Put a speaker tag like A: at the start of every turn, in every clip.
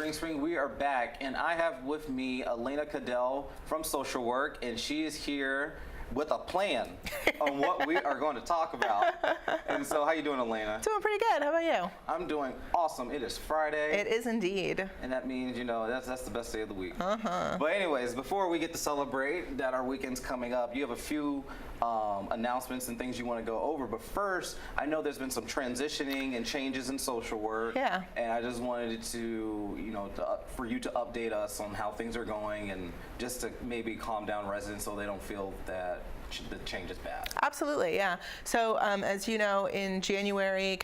A: Green Spring. We are back, and I have with me Elena Keydel from Social Work, and she is here with a plan on what we are going to talk about. And so, how you doing, Elena?
B: Doing pretty good. How about you?
A: I'm doing awesome. It is Friday.
B: It is indeed.
A: And that means, you know, that's the best day of the week. But anyways, before we get to celebrate that our weekend's coming up, you have a few announcements and things you want to go over. But first, I know there's been some transitioning and changes in social work.
B: Yeah.
A: And I just wanted to, you know, for you to update us on how things are going and just to maybe calm down residents so they don't feel that the change is bad.
B: Absolutely, yeah. So as you know, in January,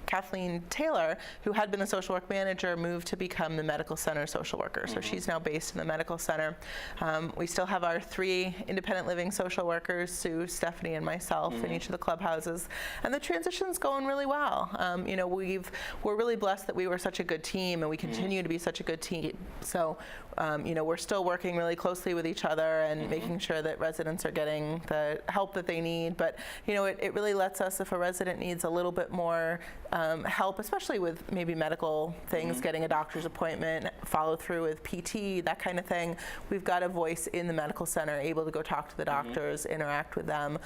B: Kathleen Taylor, who had been the social work manager, moved to become the medical center social worker. So she's now based in the medical center. We still have our 3 independent living social workers, Sue, Stephanie, and myself in each of the clubhouses. And the transition's going really well. You know, we're really blessed that we were such a good team and we continue to be such a good team. So, you know, we're still working really closely with each other and making sure that residents are getting the help that they need. But, you know, it really lets us, if a resident needs a little bit more help, especially with maybe medical things, getting a doctor's appointment, follow through with PT, that kind of thing, we've got a voice in the medical center, able to go talk to the doctors, interact with them.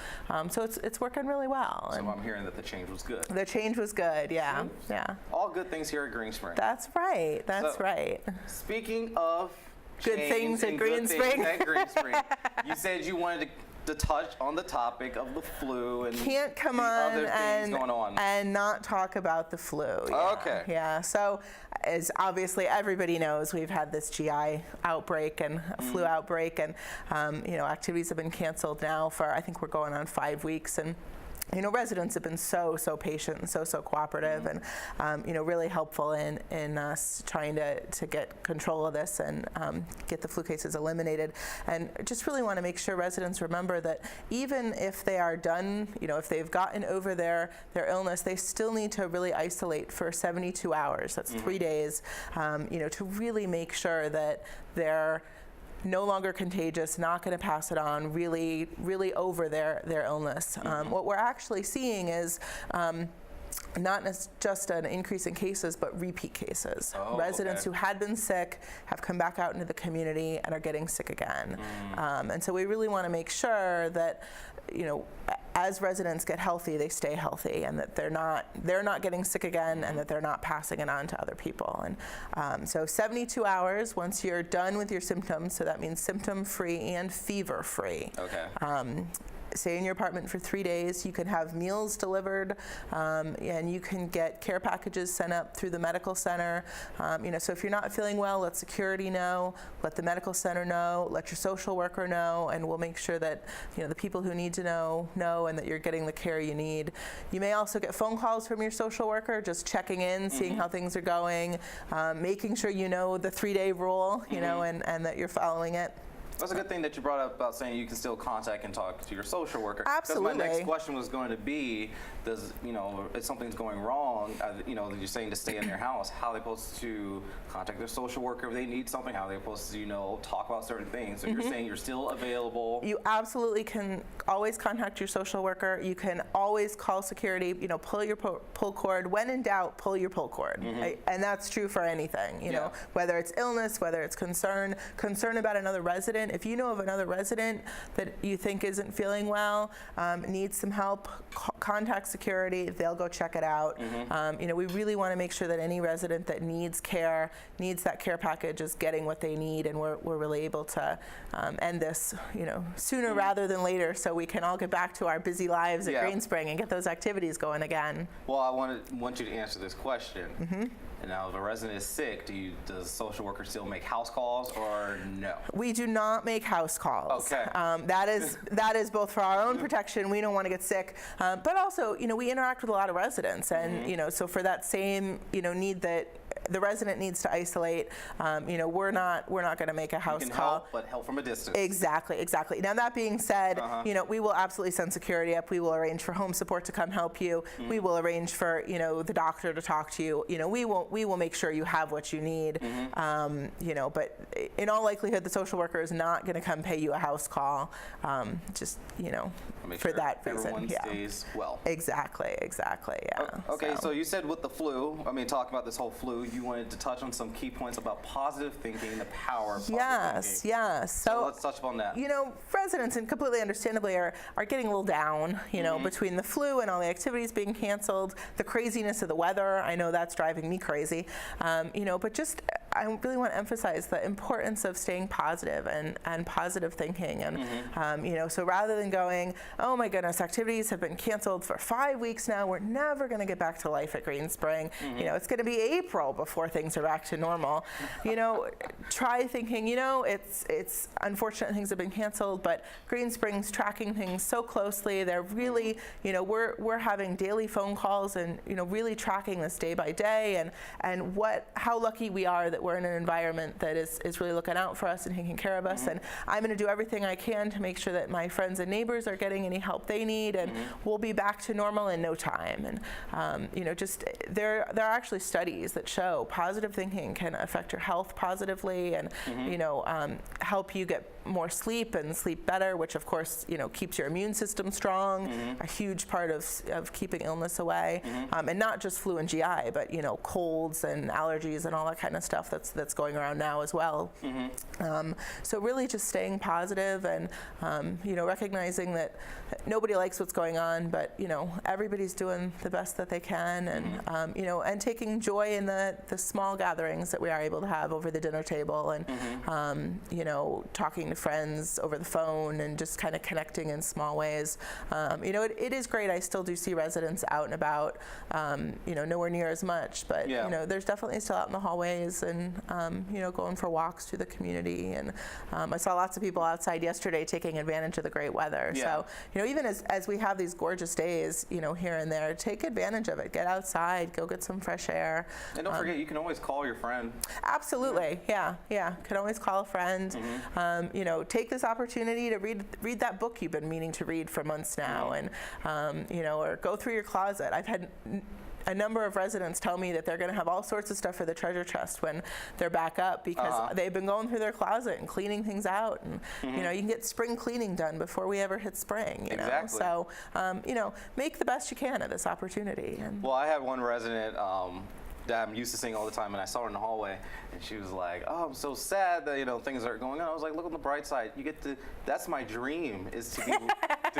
B: So it's working really well.
A: So I'm hearing that the change was good.
B: The change was good, yeah. Yeah.
A: All good things here at Green Spring.
B: That's right, that's right.
A: Speaking of
B: good things at Green Spring.
A: You said you wanted to touch on the topic of the flu and
B: can't come on and not talk about the flu. Yeah.
A: Okay.
B: Yeah. So, as obviously everybody knows, we've had this GI outbreak and a flu outbreak, and you know, activities have been canceled now for, I think we're going on 5 weeks, and you know, residents have been so patient and so cooperative, and you know, really helpful in us trying to get control of this and get the flu cases eliminated. And just really want to make sure residents remember that even if they are done, you know, if they've gotten over their illness, they still need to really isolate for 72 hours. That's 3 days, you know, to really make sure that they're no longer contagious, not going to pass it on, really over their illness. What we're actually seeing is not just an increase in cases, but repeat cases. Residents who had been sick have come back out into the community and are getting sick again. And so we really want to make sure that, you know, as residents get healthy, they stay healthy, and that they're not getting sick again, and that they're not passing it on to other people. And so 72 hours once you're done with your symptoms, so that means symptom-free and fever-free. Okay. Stay in your apartment for 3 days. You can have meals delivered, and you can get care packages sent up through the medical center. You know, so if you're not feeling well, let security know, let the medical center know, let your social worker know, and we'll make sure that, you know, the people who need to know, and that you're getting the care you need. You may also get phone calls from your social worker, just checking in, seeing how things are going, making sure you know the 3-day rule, you know, and that you're following it.
A: That's a good thing that you brought up about saying you can still contact and talk to your social worker.
B: Absolutely.
A: Because my next question was going to be, you know, if something's going wrong, you know, you're saying to stay in their house, how are they supposed to contact their social worker if they need something? How are they supposed to, you know, talk about certain things? So you're saying you're still available? You
B: absolutely can always contact your social worker. You can always call security, you know, pull your pull cord. When in doubt, pull your pull cord. And that's true for anything, you know, whether it's illness, whether it's concern about another resident. If you know of another resident that you think isn't feeling well, needs some help, contact security. They'll go check it out. You know, we really want to make sure that any resident that needs care, needs that care package, is getting what they need, and we're really able to end this, you know, sooner rather than later, so we can all get back to our busy lives at Green Spring and get those activities going again.
A: Well, I want you to answer this question. And now, if a resident is sick, does social worker still make house calls, or no?
B: We do not make house calls.
A: Okay.
B: That is both for our own protection. We don't want to get sick, but also, you know, we interact with a lot of residents, and you know, so for that same, you know, need that the resident needs to isolate, you know, we're not going to make a house call.
A: Help, but help from a distance.
B: Exactly. Now that being said, you know, we will absolutely send security up. We will arrange for home support to come help you. We will arrange for, you know, the doctor to talk to you. You know, we will make sure you have what you need. You know, but in all likelihood, the social worker is not going to come pay you a house call. Just, you know, for that reason.
A: Everyone stays well.
B: Exactly. Yeah.
A: Okay. So you said with the flu, I mean, talking about this whole flu, you wanted to touch on some key points about positive thinking, the power of positive thinking.
B: Yes.
A: So let's touch upon that.
B: You know, residents, and completely understandably, are getting a little down, you know, between the flu and all the activities being canceled, the craziness of the weather. I know that's driving me crazy. You know, but just, I really want to emphasize the importance of staying positive and positive thinking. And, you know, so rather than going, oh my goodness, activities have been canceled for 5 weeks now, we're never going to get back to life at Green Spring. You know, it's going to be April before things are back to normal. You know, try thinking, you know, it's unfortunate things have been canceled, but Green Spring's tracking things so closely. They're really, you know, we're having daily phone calls and, you know, really tracking this day by day, and how lucky we are that we're in an environment that is really looking out for us and taking care of us. And I'm going to do everything I can to make sure that my friends and neighbors are getting any help they need, and we'll be back to normal in no time. And you know, just there are actually studies that show positive thinking can affect your health positively, and you know, help you get more sleep and sleep better, which of course, you know, keeps your immune system strong, a huge part of keeping illness away, and not just flu and GI, but you know, colds and allergies and all that kind of stuff that's going around now as well. So really just staying positive and you know, recognizing that nobody likes what's going on, but you know, everybody's doing the best that they can, and you know, and taking joy in the small gatherings that we are able to have over the dinner table, and you know, talking to friends over the phone and just kind of connecting in small ways. You know, it is great. I still do see residents out and about, you know, nowhere near as much, but you know, there's definitely still out in the hallways and you know, going for walks through the community. And I saw lots of people outside yesterday taking advantage of the great weather. So, you know, even as we have these gorgeous days, you know, here and there, take advantage of it. Get outside, go get some fresh air.
A: And don't forget, you can always call your friend.
B: Absolutely, yeah. Can always call a friend. You know, take this opportunity to read that book you've been meaning to read for months now, and you know, or go through your closet. I've had a number of residents tell me that they're going to have all sorts of stuff for the treasure chest when they're back up, because they've been going through their closet and cleaning things out, and you know, you can get spring cleaning done before we ever hit spring. You know, so you know, make the best you can of this opportunity. And
A: well, I have one resident that I'm used to seeing all the time, and I saw her in the hallway, and she was like, "Oh, I'm so sad that, you know, things aren't going on." I was like, "Look on the bright side. You get to. That's my dream, is to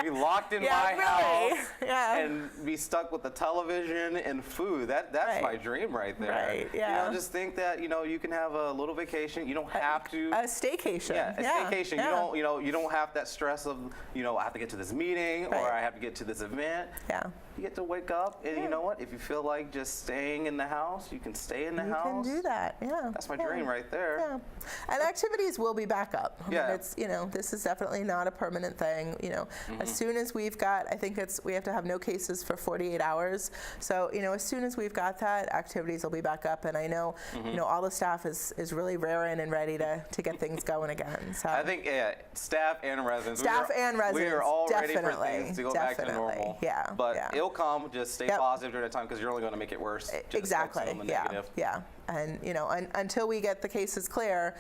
A: be locked in my house and be stuck with the television and food. That's my dream right there. You know, just think that, you know, you can have a little vacation. You don't have to
B: a staycation.
A: Staycation. You don't have that stress of, you know, I have to get to this meeting or I have to get to this event. You get to wake up, and you know what? If you feel like just staying in the house, you can stay in the house.
B: You can do that.
A: That's my dream right there.
B: And activities will be back up. I mean, it's, you know, this is definitely not a permanent thing. You know, as soon as we've got, I think we have to have no cases for 48 hours. So, you know, as soon as we've got that, activities will be back up. And I know, you know, all the staff is really raring and ready to get things going again. So
A: I think staff and residents. We are all ready for things to go back to normal. But it'll come. Just stay positive during that time, because you're only going to make it worse. Just focus on the negative. And you know, until we get the cases clear,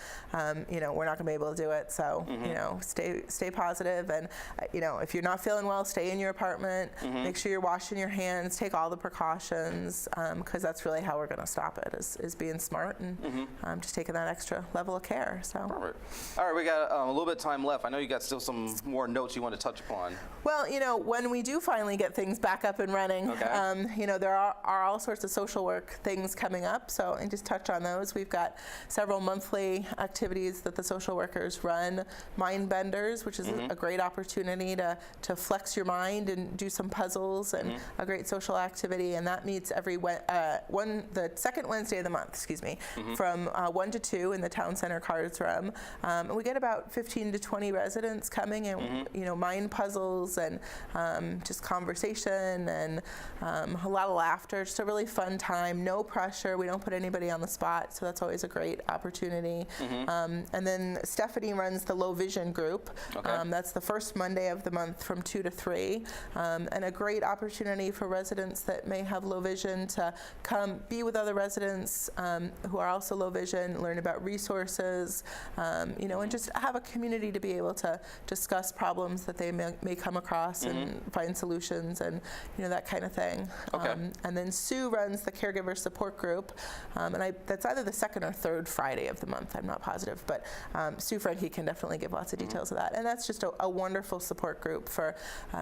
A: you know, we're not going to be able to do it. So you know, stay positive, and you know, if you're not feeling well, stay in your apartment. Make sure you're washing your hands. Take all the precautions, because that's really how we're going to stop it. Is being smart and just taking that extra level of care. So perfect. All right, we got a little bit of time left. I know you got still some more notes you want to touch upon.
B: Well, you know, when we do finally get things back up and running, you know, there are all sorts of social work things coming up. So and just touch on those. We've got several monthly activities that the social workers run. Mind Benders, which is a great opportunity to flex your mind and do some puzzles, and a great social activity. And that meets every the second Wednesday of the month, from 1 to 2 in the Town Center Cards Room. And we get about 15 to 20 residents coming, and you know, mind puzzles and just conversation and a lot of laughter. Just a really fun time. No pressure. We don't put anybody on the spot, so that's always a great opportunity. And then Stephanie runs the Low Vision group. That's the first Monday of the month from 2 to 3, and a great opportunity for residents that may have low vision to come be with other residents who are also low vision, learn about resources, you know, and just have a community to be able to discuss problems that they may come across and find solutions, and you know, that kind of thing. And then Sue runs the Caregiver Support Group, and and that's either the second or third Friday of the month. I'm not positive, but Sue Frankie can definitely give lots of details of that. And that's just a wonderful support group for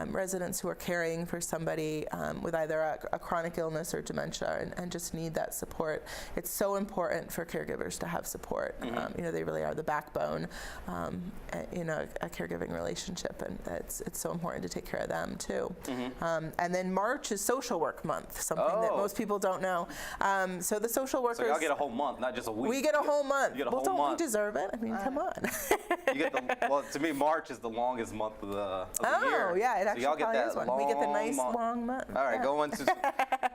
B: residents who are caring for somebody with either a chronic illness or dementia, and just need that support. It's so important for caregivers to have support. They really are the backbone in a caregiving relationship, and it's so important to take care of them too. And then March is Social Work Month, something that most people don't know. So the social workers.
A: So y'all get a whole month, not just a week.
B: We get a whole month.
A: You get a
B: well,
A: whole
B: don't
A: month.
B: we deserve it? I mean, come on.
A: You get well, to me, March is the longest month of the year.
B: Oh, yeah, it actually
A: so y'all
B: probably
A: get
B: is
A: that
B: one. We get the
A: long
B: nice
A: month.
B: long month.
A: All right, go into.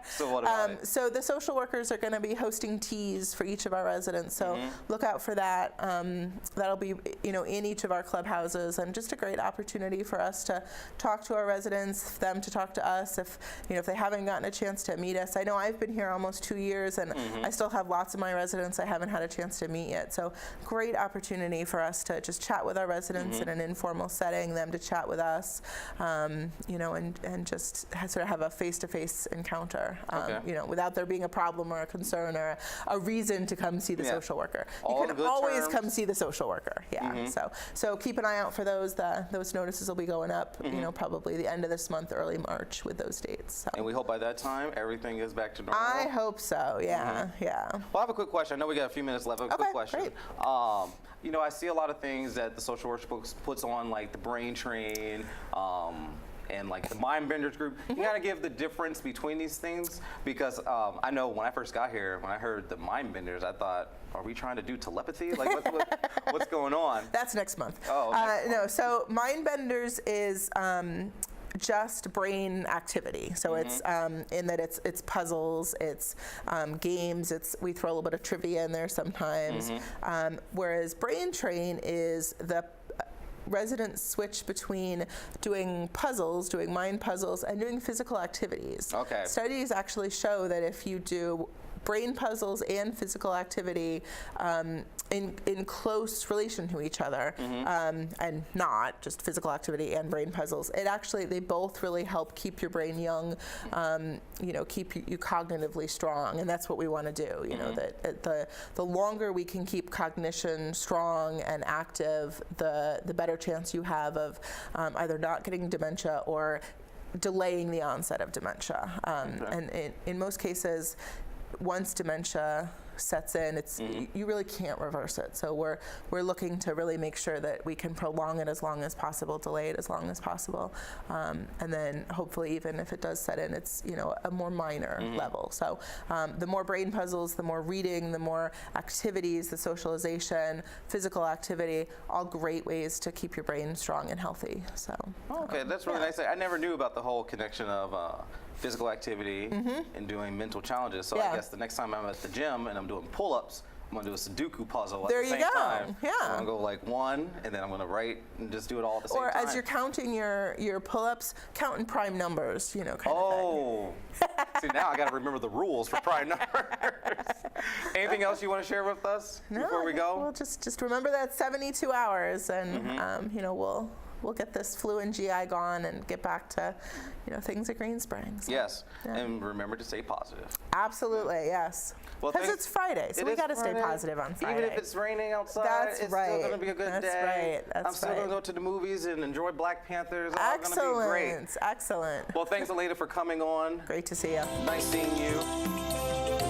A: So what about it?
B: So the social workers are going to be hosting teas for each of our residents. So look out for that. That'll be, in each of our clubhouses, and just a great opportunity for us to talk to our residents, them to talk to us. If they haven't gotten a chance to meet us, I know I've been here almost 2 years, and I still have lots of my residents I haven't had a chance to meet yet. So great opportunity for us to just chat with our residents in an informal setting, them to chat with us, and just sort of have a face-to-face encounter, without there being a problem or a concern or a reason to come see the social worker.
A: All
B: you can always come see the social worker. So keep an eye out for those. Those notices will be going up, probably the end of this month, early March, with those dates. So.
A: And we hope by that time everything is back to normal.
B: I hope so. Yeah.
A: Well, I have a quick question. I know we got a few minutes left. Quick question.
B: Great.
A: I see a lot of things that the social work books puts on, like the brain train, and like the mind benders group. You gotta give the difference between these things, because I know when I first got here, when I heard the mind benders, I thought, are we trying to do telepathy? Like what's going on?
B: That's next month.
A: Oh,
B: no. So mind benders is just brain activity. So it's in that it's puzzles, it's games, we throw a little bit of trivia in there sometimes. Whereas brain train is the residents switch between doing mind puzzles, and doing physical activities.
A: Okay.
B: Studies actually show that if you do brain puzzles and physical activity in close relation to each other, and not just physical activity and brain puzzles, they both really help keep your brain young, keep you cognitively strong, and that's what we want to do. That the longer we can keep cognition strong and active, the better chance you have of either not getting dementia or delaying the onset of dementia. And in most cases, once dementia sets in, you really can't reverse it. So we're looking to really make sure that we can prolong it as long as possible, delay it as long as possible, and then hopefully, even if it does set in, it's a more minor level. So the more brain puzzles, the more reading, the more activities, the socialization, physical activity, all great ways to keep your brain strong and healthy. So
A: okay, that's really nice. I never knew about the whole connection of physical activity and doing mental challenges. So I guess the next time I'm at the gym and I'm doing pull-ups, I'm gonna do a Sudoku puzzle at the same time.
B: Yeah.
A: So I'm gonna go like one, and then I'm gonna write and just do it all at the same time.
B: Or as you're counting your pull-ups, count in prime numbers, kind of thing.
A: See, now I gotta remember the rules for prime numbers. Anything else you want to share with us before we go?
B: Well, just remember that 72 hours, and we'll get this flu and GI gone and get back to, things at Green Springs.
A: Yes, and remember to stay positive.
B: Absolutely, yes.
A: Well,
B: because it's Friday, so we got to stay positive on Friday.
A: Even if it's raining outside,
B: That's
A: it's
B: right.
A: still going to be a good day. I'm still going to go to the movies and enjoy Black Panther. It's all going to be great.
B: Excellent.
A: Well, thanks, Elena, for coming on.
B: Great to see you.
A: Nice seeing you.